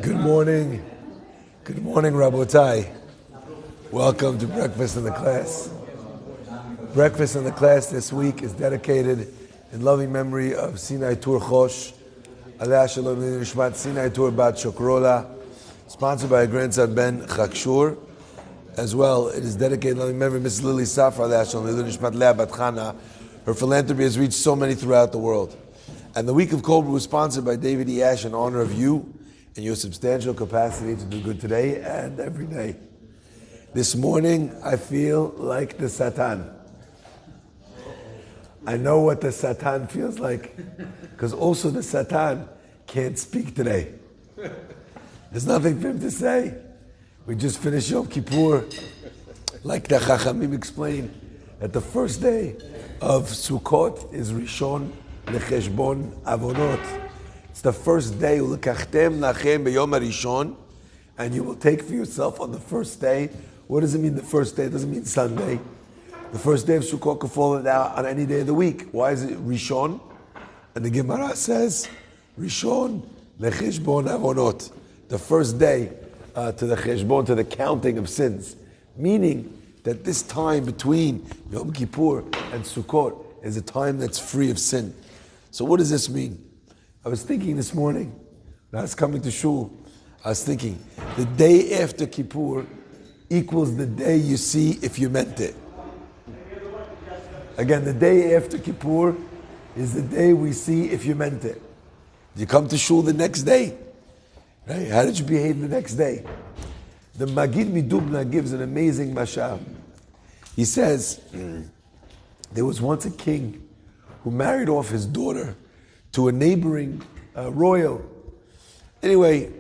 Good morning. Good morning, Rabotai. Welcome to Breakfast in the Class. Breakfast in the Class this week is dedicated in loving memory of Sinai Tur Chosh, Alea Shalom Nishmat Sinai Tur Bat Shokrola, sponsored by her grandson Ben Chakshur. As well, it is dedicated in loving memory of Mrs. Lily Safra, Alea Shalom Nishmat Lea Bat Chana. Her philanthropy has reached so many throughout the world. And the week of Cobra was sponsored by David E. Ash in honor of you and your substantial capacity to do good today and every day. This morning, I feel like the Satan. I know what the Satan feels like, because also the Satan can't speak today. There's nothing for him to say. We just finished Yom Kippur. Like the Chachamim explained, that the first day of Sukkot is Rishon Lecheshbon Avonot. It's the first day, Ulekachtem Lachem B'Yom HaRishon, and you will take for yourself on the first day. What does it mean the first day? It doesn't mean Sunday. The first day of Sukkot could fall out on any day of the week. Why is it Rishon? And the Gemara says, Rishon Lecheshbon Avonot. The first day to the Cheshbon, to the counting of sins. Meaning that this time between Yom Kippur and Sukkot is a time that's free of sin. So what does this mean? I was thinking this morning, when I was coming to shul, I was thinking, the day after Kippur equals the day you see if you meant it. Again, the day after Kippur is the day we see if you meant it. You come to shul the next day, right? How did you behave the next day? The Magid Midubna gives an amazing mashal. He says, there was once a king who married off his daughter to a neighboring royal. Anyway,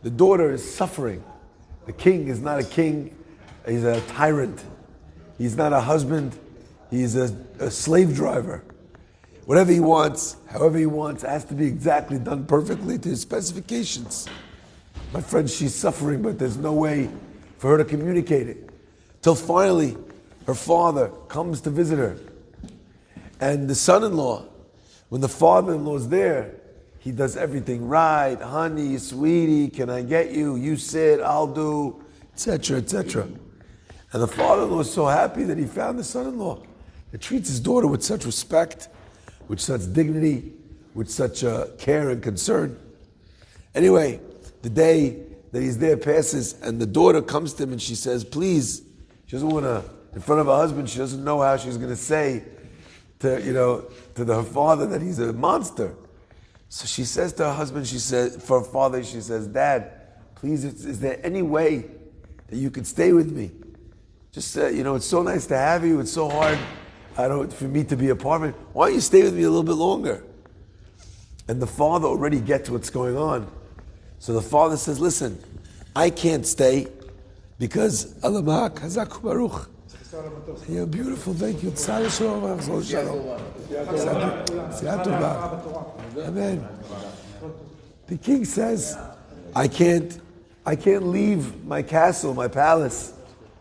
the daughter is suffering. The king is not a king, he's a tyrant. He's not a husband, he's a slave driver. Whatever he wants, however he wants, has to be exactly done perfectly to his specifications. My friend, she's suffering, but there's no way for her to communicate it. Till finally, her father comes to visit her. And the son-in-law, when the father-in-law's there, he does everything right. Honey, sweetie, can I get you? You sit, I'll do, etc., etc. And the father-in-law is so happy that he found the son-in-law that treats his daughter with such respect, with such dignity, with such care and concern. Anyway, the day that he's there passes, and the daughter comes to him and she says, please, she doesn't want to, in front of her husband, she doesn't know how she's going to say to her father that he's a monster. So she says to her husband, she says, for her father, she says, Dad, please, is there any way that you could stay with me? Just, it's so nice to have you. It's so hard, for me to be apart from you. Why don't you stay with me a little bit longer? And the father already gets what's going on. So the father says, listen, I can't stay because Alamah Kazak Baruch. You're beautiful, thank you. Amen. The king says, I can't leave my castle, my palace,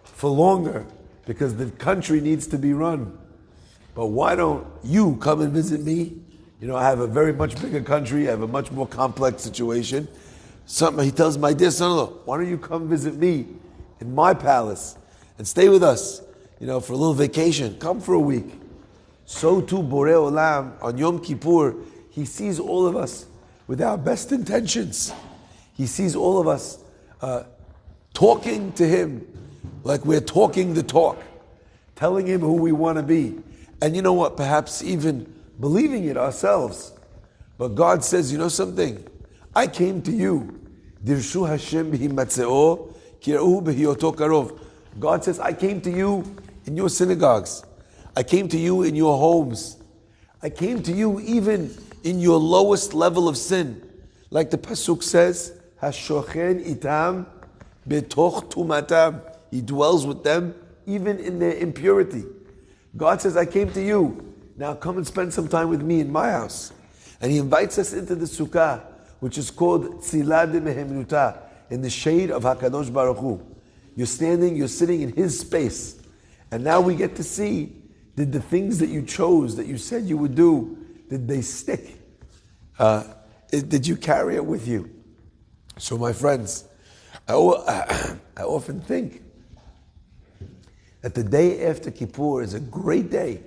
for longer because the country needs to be run. But why don't you come and visit me? I have a very much bigger country, I have a much more complex situation. He tells my dear son-in-law, why don't you come visit me in my palace and stay with us, for a little vacation. Come for a week. So too, Borei Olam, on Yom Kippur, he sees all of us with our best intentions. He sees all of us talking to him like we're talking the talk, telling him who we want to be. And you know what? Perhaps even believing it ourselves. But God says, you know something? I came to you. Dirshu Hashem b'himatzeo, kir'u b'hiyoto karov. God says, I came to you in your synagogues. I came to you in your homes. I came to you even in your lowest level of sin. Like the Pasuk says, Hashochen itam betoch tumatam. He dwells with them even in their impurity. God says, I came to you. Now come and spend some time with me in my house. And he invites us into the sukkah, which is called Tzila de Mehemnuta, in the shade of HaKadosh Baruch Hu. You're sitting in his space. And now we get to see, did the things that you chose, that you said you would do, did they stick? Did you carry it with you? So my friends, I often think that the day after Kippur is a great day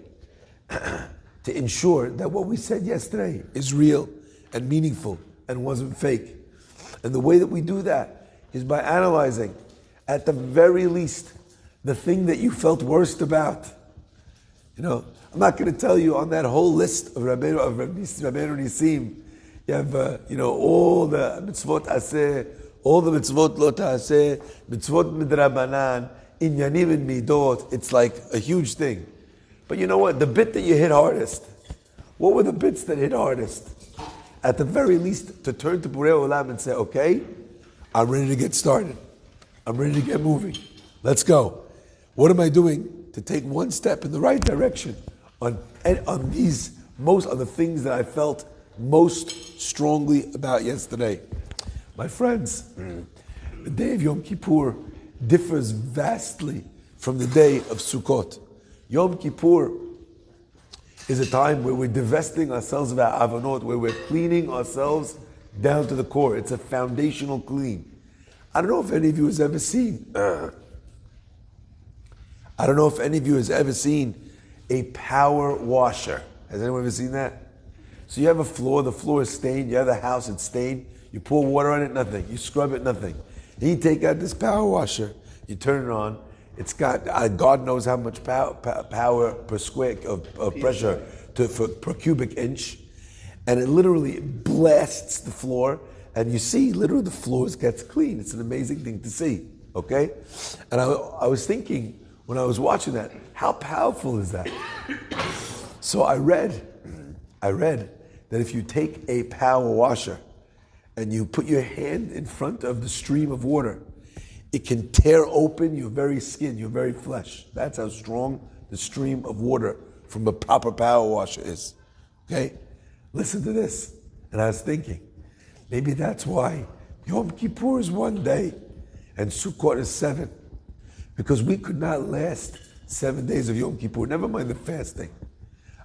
to ensure that what we said yesterday is real and meaningful and wasn't fake. And the way that we do that is by analyzing, at the very least, the thing that you felt worst about. You know, I'm not going to tell you on that whole list of Rabbeinu Nisim, you have, all the mitzvot aseh, all the mitzvot lo ta'aseh, mitzvot midrabanan, inyanim and midot. It's like a huge thing. But you know what? The bit that you hit hardest, what were the bits that hit hardest? At the very least, to turn to Borei Olam and say, okay, I'm ready to get started. I'm ready to get moving. Let's go. What am I doing to take one step in the right direction on the things that I felt most strongly about yesterday? My friends, the day of Yom Kippur differs vastly from the day of Sukkot. Yom Kippur is a time where we're divesting ourselves of our avonot, where we're cleaning ourselves down to the core. It's a foundational clean. I don't know if any of you has ever seen a power washer. Has anyone ever seen that? So you have a floor, the floor is stained, you have a house, it's stained, you pour water on it, nothing. You scrub it, nothing. Then you take out this power washer, you turn it on, it's got, God knows how much power per square of pressure per cubic inch, and it literally blasts the floor, and you see literally the floor gets clean. It's an amazing thing to see, okay? And I was thinking, when I was watching that, how powerful is that? So I read that if you take a power washer and you put your hand in front of the stream of water, it can tear open your very skin, your very flesh. That's how strong the stream of water from a proper power washer is. Okay? Listen to this. And I was thinking, maybe that's why Yom Kippur is 1 day and Sukkot is 7. Because we could not last 7 days of Yom Kippur, never mind the fasting.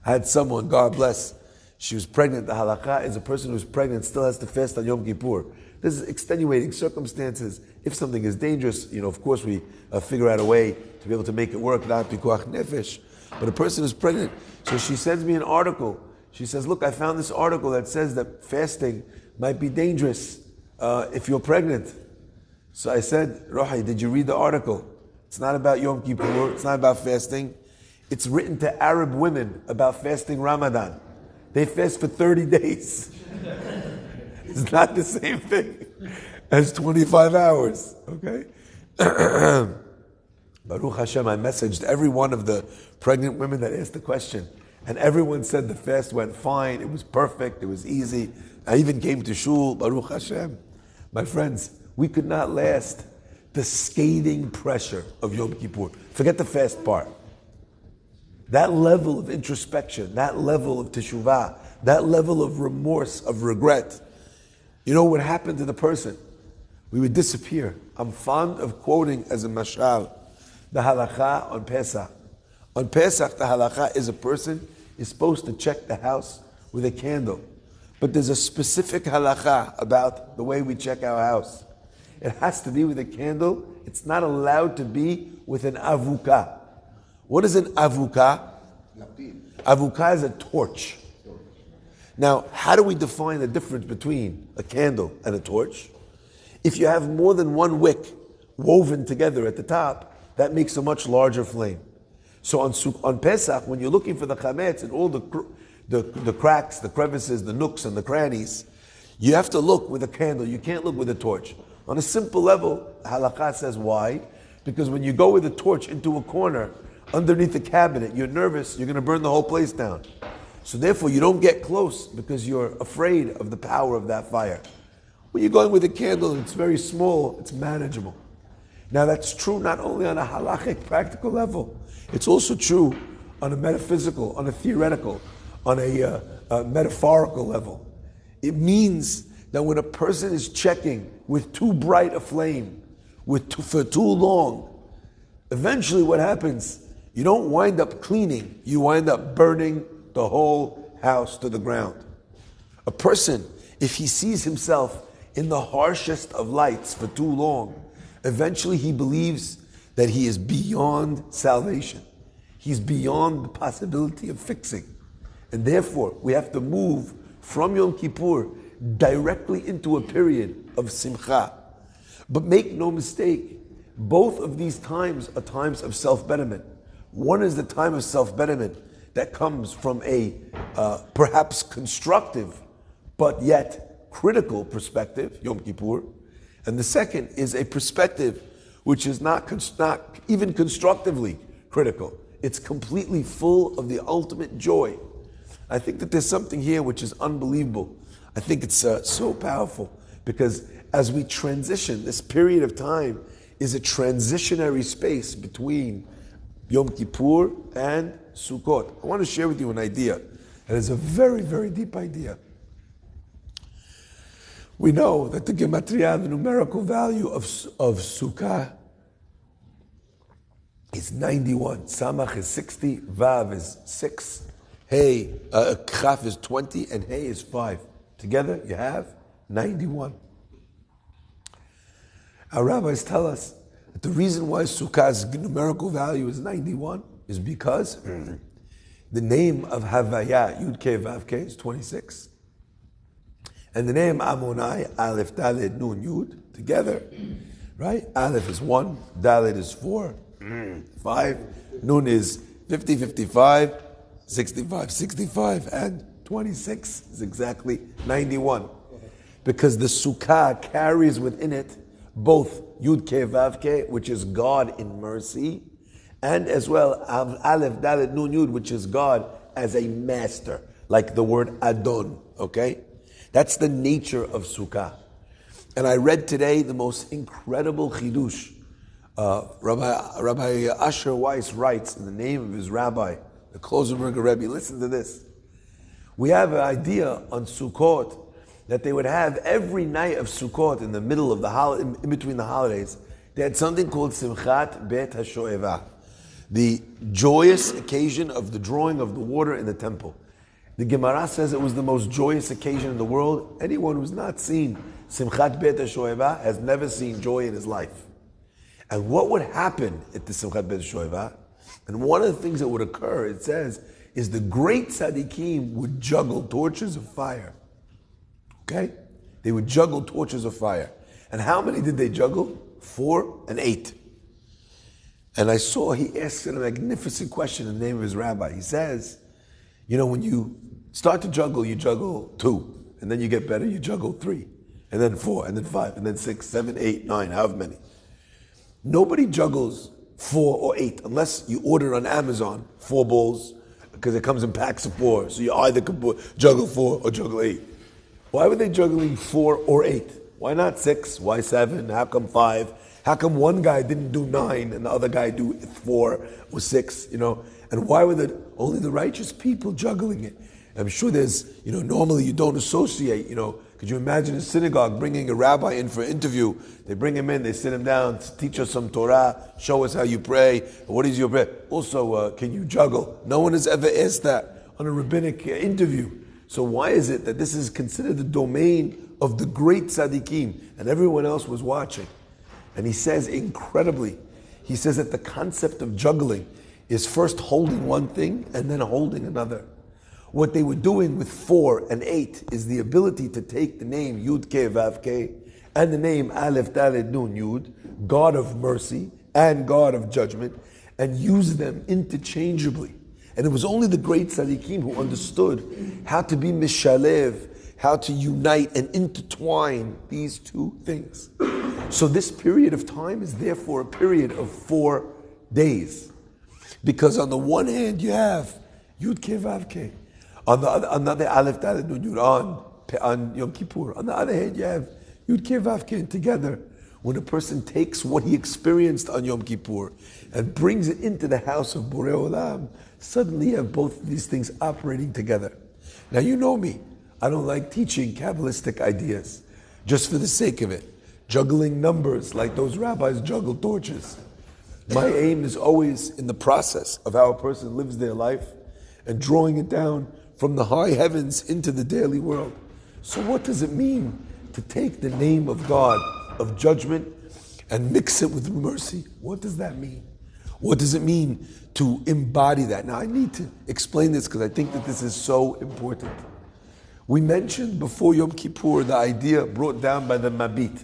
I had someone, God bless, she was pregnant. The halakha is a person who's pregnant still has to fast on Yom Kippur. This is extenuating circumstances. If something is dangerous, of course we figure out a way to be able to make it work, not pikuach nefesh. But a person is pregnant, so she sends me an article. She says, look, I found this article that says that fasting might be dangerous if you're pregnant. So I said, Rohi, did you read the article? It's not about Yom Kippur, it's not about fasting. It's written to Arab women about fasting Ramadan. They fast for 30 days. It's not the same thing as 25 hours, okay? Baruch Hashem, I messaged every one of the pregnant women that asked the question, and everyone said the fast went fine, it was perfect, it was easy. I even came to shul, Baruch Hashem. My friends, we could not last the scathing pressure of Yom Kippur. Forget the fast part. That level of introspection, that level of teshuvah, that level of remorse, of regret, you know what happened to the person? We would disappear. I'm fond of quoting as a mashal, the halakha on Pesach. On Pesach, the halakha is a person is supposed to check the house with a candle. But there's a specific halakha about the way we check our house. It has to be with a candle. It's not allowed to be with an avoca. What is an avoca? Avoca is a torch. Now, how do we define the difference between a candle and a torch? If you have more than one wick woven together at the top, that makes a much larger flame. So on Pesach, when you're looking for the chametz and all the cracks, the crevices, the nooks and the crannies, you have to look with a candle. You can't look with a torch. On a simple level, halakha says why? Because when you go with a torch into a corner, underneath the cabinet, you're nervous, you're going to burn the whole place down. So therefore, you don't get close because you're afraid of the power of that fire. When you're going with a candle, it's very small, it's manageable. Now that's true not only on a halachic, practical level, it's also true on a metaphysical, on a theoretical, on a metaphorical level. It means that when a person is checking with too bright a flame, for too long, eventually what happens, you don't wind up cleaning, you wind up burning the whole house to the ground. A person, if he sees himself in the harshest of lights for too long, eventually he believes that he is beyond salvation. He's beyond the possibility of fixing. And therefore, we have to move from Yom Kippur directly into a period of simcha. But make no mistake, both of these times are times of self-betterment. One is the time of self-betterment that comes from a perhaps constructive, but yet critical perspective, Yom Kippur. And the second is a perspective which is not even constructively critical. It's completely full of the ultimate joy. I think that there's something here which is unbelievable. I think it's so powerful because as we transition, this period of time is a transitionary space between Yom Kippur and Sukkot. I want to share with you an idea, and it's a very, very deep idea. We know that the gematria, the numerical value of Sukkah, is 91. Samach is 60, Vav is 6, Hey, Chaf is 20, and Hey is 5. Together you have 91. Our rabbis tell us that the reason why Sukkah's numerical value is 91 is because the name of Havaya, Yud Kei Vav Kei, is 26. And the name Amonai, Aleph, Dalet, Nun, Yud, together, right? Aleph is 1, Dalet is 4, 5, Nun is 50, 55, 65, 65, and 26 is exactly 91. Because the Sukkah carries within it both Yud Kei Vav Kei, which is God in mercy, and as well Aleph, Dalet, Nun, Yud, which is God as a master, like the word Adon, okay? That's the nature of Sukkah. And I read today the most incredible chidush. Rabbi Asher Weiss writes in the name of his rabbi, the Klosenberger Rebbe, listen to this. We have an idea on Sukkot that they would have every night of Sukkot in the middle of the in between the holidays, they had something called Simchat Bet HaShoevah, the joyous occasion of the drawing of the water in the temple. The Gemara says it was the most joyous occasion in the world. Anyone who's not seen Simchat Bet HaShoevah has never seen joy in his life. And what would happen at the Simchat Bet HaShoevah, and one of the things that would occur, it says, is the great tzaddikim would juggle torches of fire. Okay? They would juggle torches of fire. And how many did they juggle? 4 and 8. And I saw he asked a magnificent question in the name of his rabbi. He says, you know, when you start to juggle, you juggle 2. And then you get better, you juggle 3. And then 4, and then 5, and then 6, 7, 8, 9, however many. Nobody juggles 4 or 8 unless you order on Amazon 4 balls, because it comes in packs of 4. So you either can juggle 4 or juggle 8. Why were they juggling 4 or 8? Why not 6? Why 7? How come 5? How come one guy didn't do 9 and the other guy do 4 or 6? You know, and why were only the righteous people juggling it? I'm sure there's, you know, normally you don't associate, you know. Could you imagine a synagogue bringing a rabbi in for an interview? They bring him in, they sit him down, teach us some Torah, show us how you pray. What is your prayer? Also, can you juggle? No one has ever asked that on a rabbinic interview. So why is it that this is considered the domain of the great tzaddikim and everyone else was watching? And he says incredibly, he says that the concept of juggling is first holding one thing and then holding another. What they were doing with 4 and 8 is the ability to take the name Yud Kei Vav Kei and the name Aleph Dalet Nun Yud, God of mercy and God of judgment, and use them interchangeably. And it was only the great tzaddikim who understood how to be mishalev, how to unite and intertwine these two things. So this period of time is therefore a period of 4 days. Because on the one hand you have Yud Kei Vav Kei, on the other Aleph Dalet Nun Yud on Yom Kippur. On the other hand, you have Yud Kei Vav Kei, and together, when a person takes what he experienced on Yom Kippur and brings it into the house of Borei Olam, suddenly you have both of these things operating together. Now you know me. I don't like teaching Kabbalistic ideas just for the sake of it. Juggling numbers like those rabbis juggle torches. My aim is always in the process of how a person lives their life and drawing it down from the high heavens into the daily world. So what does it mean to take the name of God, of judgment, and mix it with mercy. What does that mean? What does it mean to embody that? Now I need to explain this because I think that this is so important. We mentioned before Yom Kippur the idea brought down by the Mabit.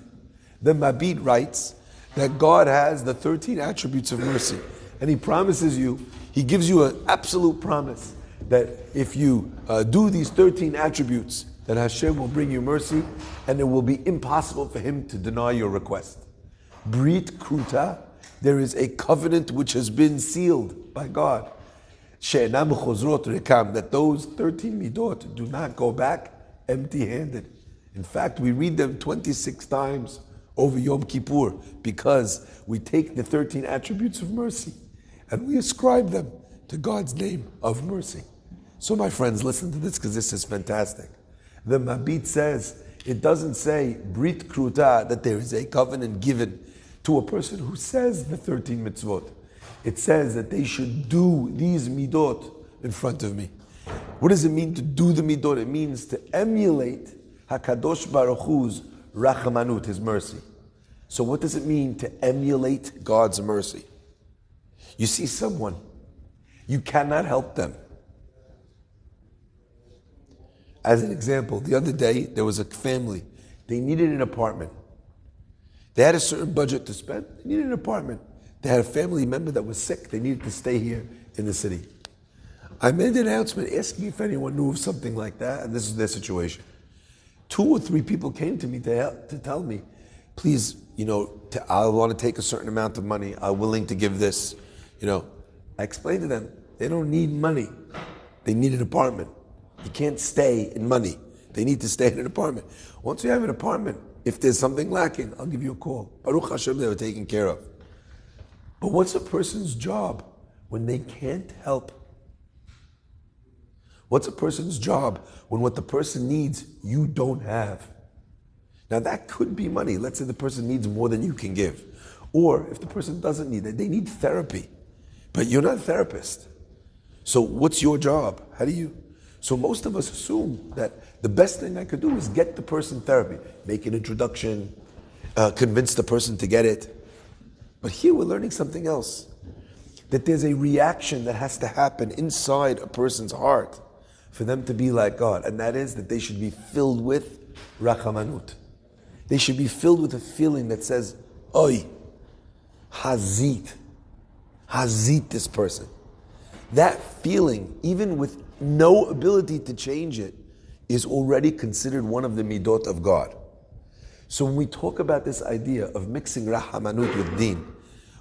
The Mabit writes that God has the 13 attributes of mercy. And He promises you, He gives you an absolute promise that if you do these 13 attributes, that Hashem will bring you mercy and it will be impossible for Him to deny your request. Brit Kruta, there is a covenant which has been sealed by God. She'enam chozrot rekam, that those 13 midot do not go back empty-handed. In fact, we read them 26 times over Yom Kippur because we take the 13 attributes of mercy and we ascribe them to God's name of mercy. So my friends, listen to this because this is fantastic. The Mabit says, it doesn't say Brit Kruta, that there is a covenant given to a person who says the 13 mitzvot. It says that they should do these midot in front of me. What does it mean to do the midot? It means to emulate HaKadosh Baruch Hu's rachamanut, His mercy. So what does it mean to emulate God's mercy? You see someone, you cannot help them. As an example, the other day there was a family, they needed an apartment. They had a certain budget to spend, they needed an apartment. They had a family member that was sick, they needed to stay here in the city. I made an announcement asking if anyone knew of something like that, and this is their situation. 2 or 3 people came to me to tell me, please, I want to take a certain amount of money, I'm willing to give this. I explained to them, they don't need money, they need an apartment. You can't stay in money, they need to stay in an apartment. Once you have an apartment, if there's something lacking, I'll give you a call. Baruch Hashem, they were taken care of. But what's a person's job when they can't help? What's a person's job when what the person needs, you don't have? Now that could be money. Let's say the person needs more than you can give. Or if the person doesn't need it, they need therapy. But you're not a therapist. So what's your job? So most of us assume that the best thing I could do is get the person therapy. Make an introduction, convince the person to get it. But here we're learning something else. That there's a reaction that has to happen inside a person's heart for them to be like God. And that is that they should be filled with rachamanut. They should be filled with a feeling that says, Oy, hazit this person. That feeling, even with no ability to change it, is already considered one of the midot of God. So when we talk about this idea of mixing rahamanut with deen,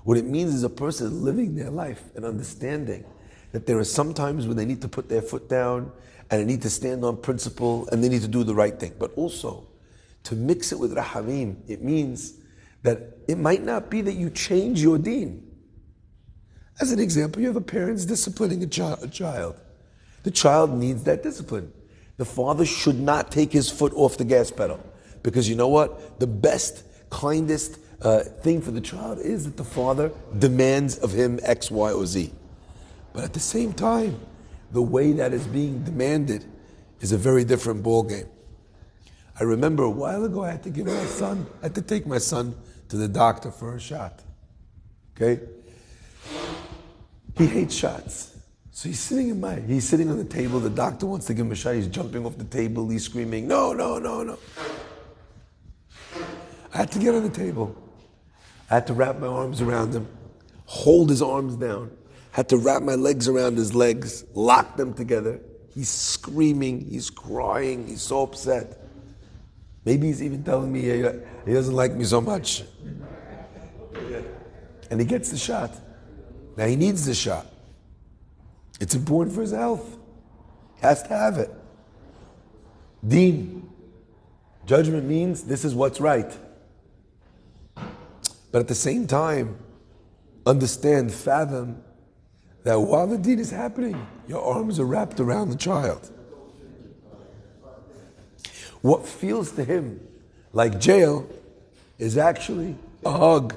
what it means is a person living their life and understanding that there are some times when they need to put their foot down and they need to stand on principle and they need to do the right thing. But also, to mix it with rahamim, it means that it might not be that you change your deen. As an example, you have a parent's disciplining a child. The child needs that discipline. The father should not take his foot off the gas pedal. Because you know what? The best, kindest thing for the child is that the father demands of him X, Y, or Z. But at the same time, the way that is being demanded is a very different ballgame. I remember a while ago I had to take my son to the doctor for a shot. Okay? He hates shots. So he's sitting on the table, the doctor wants to give him a shot, he's jumping off the table, he's screaming, no. I had to get on the table. I had to wrap my arms around him, hold his arms down, had to wrap my legs around his legs, lock them together. He's screaming, he's crying, he's so upset. Maybe he's even telling me he doesn't like me so much. And he gets the shot. Now he needs the shot. It's important for his health. He has to have it. Deen. Judgment means this is what's right. But at the same time, fathom that while the deed is happening, your arms are wrapped around the child. What feels to him like jail is actually a hug.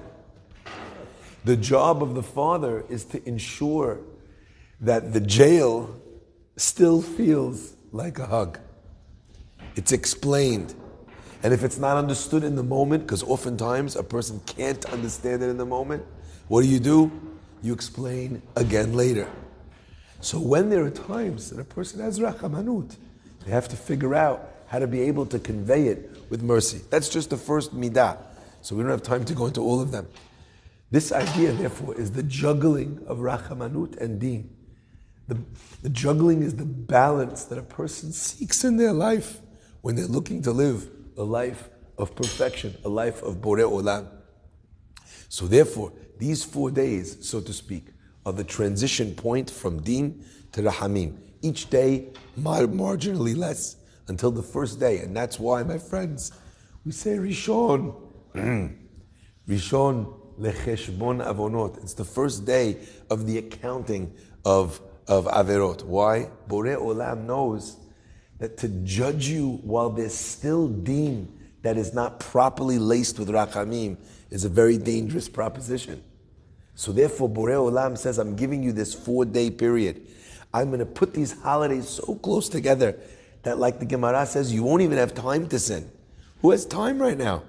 The job of the father is to ensure that the jail still feels like a hug. It's explained. And if it's not understood in the moment, because oftentimes a person can't understand it in the moment, what do? You explain again later. So when there are times that a person has rachamanut, they have to figure out how to be able to convey it with mercy. That's just the first midah. So we don't have time to go into all of them. This idea, therefore, is the juggling of rachamanut and deen. The juggling is the balance that a person seeks in their life when they're looking to live a life of perfection, a life of Borei Olam. So therefore, these 4 days, so to speak, are the transition point from deen to rahamim. Each day, marginally less, until the first day. And that's why, my friends, we say Rishon. Rishon lecheshbon avonot. It's the first day of the accounting of averot. Why? Borei Olam knows that to judge you while there's still deen that is not properly laced with rachamim is a very dangerous proposition. So therefore, Borei Olam says, I'm giving you this 4-day period. I'm going to put these holidays so close together that, like the Gemara says, you won't even have time to sin. Who has time right now?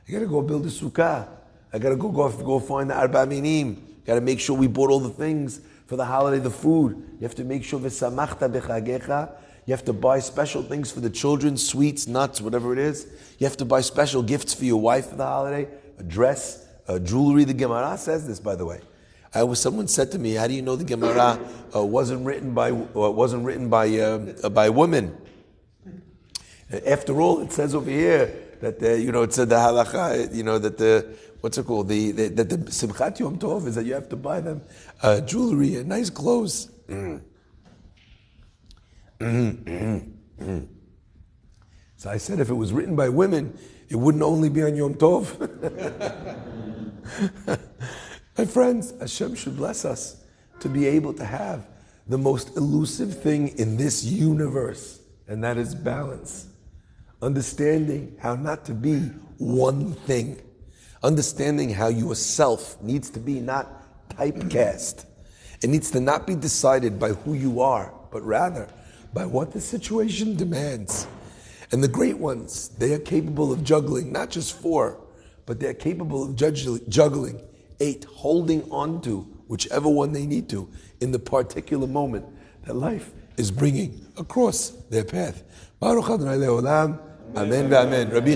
I got to go build a sukkah. I got to go find the arba minim. Got to make sure we bought all the things for the holiday, the food. You have to make sure v'samachta b'chagecha. You have to buy special things for the children, sweets, nuts, whatever it is. You have to buy special gifts for your wife for the holiday, a dress, jewelry. The Gemara says this, by the way. Someone said to me, "How do you know the Gemara wasn't written by women?" After all, it says over here that it said the halacha, that the what's it called? That the Simchat Yom Tov is that you have to buy them jewelry and nice clothes. So I said, if it was written by women, it wouldn't only be on Yom Tov. My friends, Hashem should bless us to be able to have the most elusive thing in this universe, and that is balance. Understanding how not to be one thing. Understanding how yourself needs to be not typecast. It needs to not be decided by who you are, but rather by what the situation demands. And the great ones, they are capable of juggling, not just 4, but they're capable of juggling 8, holding on to whichever one they need to in the particular moment that life is bringing across their path. Baruch Adonai Le'olam. Amen. Amen. Rabbi